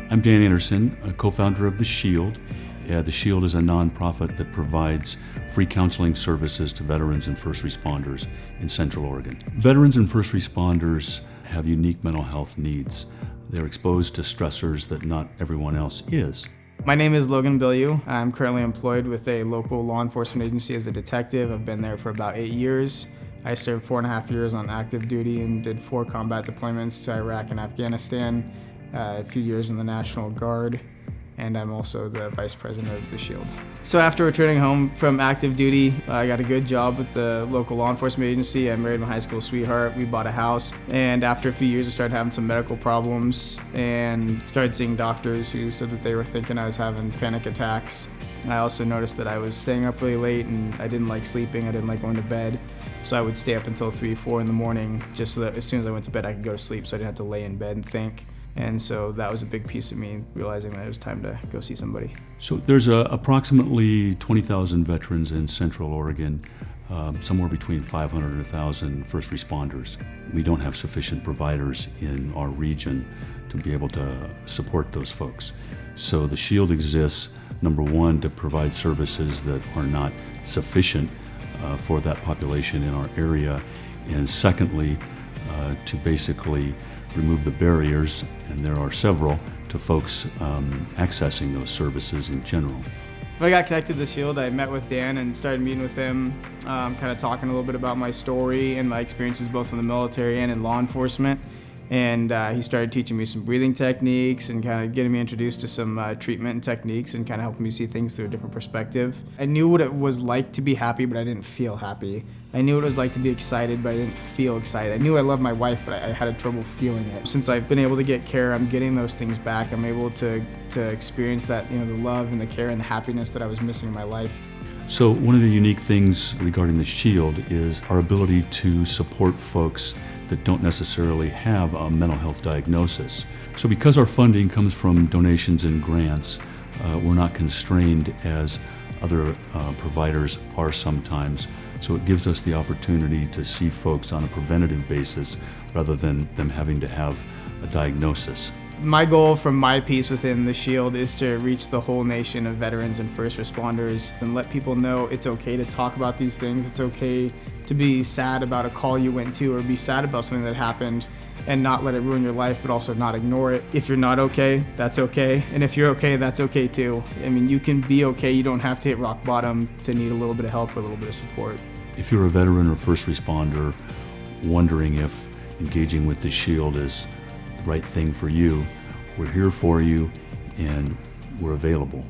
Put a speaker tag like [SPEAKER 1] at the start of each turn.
[SPEAKER 1] I'm Dan Anderson, a co-founder of The Shield. The Shield is a nonprofit that provides free counseling services to veterans and first responders in Central Oregon. Veterans and first responders have unique mental health needs. They're exposed to stressors that not everyone else is.
[SPEAKER 2] My name is Logan Bilyeu. I'm currently employed with a local law enforcement agency as a detective. I've been there for about 8 years. I served 4.5 years on active duty and did 4 combat deployments to Iraq and Afghanistan, a few years in the National Guard, and I'm also the vice president of The Shield. So after returning home from active duty, I got a good job with the local law enforcement agency. I married my high school sweetheart. We bought a house, and after a few years I started having some medical problems and started seeing doctors who said that they were thinking I was having panic attacks. I also noticed that I was staying up really late and I didn't like sleeping. I didn't like going to bed. So I would stay up until 3, 4 in the morning just so that as soon as I went to bed I could go to sleep so I didn't have to lay in bed and think. And so that was a big piece of me realizing that it was time to go see somebody.
[SPEAKER 1] So there's approximately 20,000 veterans in Central Oregon, somewhere between 500 and 1,000 first responders. We don't have sufficient providers in our region to be able to support those folks. So the Shield exists, number one, to provide services that are not sufficient for that population in our area, and secondly, to basically remove the barriers, and there are several, to folks accessing those services in general.
[SPEAKER 2] When I got connected to The Shield, I met with Dan and started meeting with him, kind of talking a little bit about my story and my experiences both in the military and in law enforcement. And he started teaching me some breathing techniques and kind of getting me introduced to some treatment and techniques and kind of helping me see things through a different perspective. I knew what it was like to be happy, but I didn't feel happy. I knew what it was like to be excited, but I didn't feel excited. I knew I loved my wife, but I had trouble feeling it. Since I've been able to get care, I'm getting those things back. I'm able to experience that, the love and the care and the happiness that I was missing in my life.
[SPEAKER 1] So one of the unique things regarding the Shield is our ability to support folks that don't necessarily have a mental health diagnosis. So because our funding comes from donations and grants, we're not constrained as other providers are sometimes. So it gives us the opportunity to see folks on a preventative basis rather than them having to have a diagnosis.
[SPEAKER 2] My goal from my piece within The Shield is to reach the whole nation of veterans and first responders and let people know it's okay to talk about these things. It's okay to be sad about a call you went to or be sad about something that happened and not let it ruin your life, but also not ignore it. If you're not okay, that's okay. And if you're okay, that's okay too. I mean, you can be okay. You don't have to hit rock bottom to need a little bit of help or a little bit of support.
[SPEAKER 1] If you're a veteran or first responder wondering if engaging with The Shield is the right thing for you, we're here for you and we're available.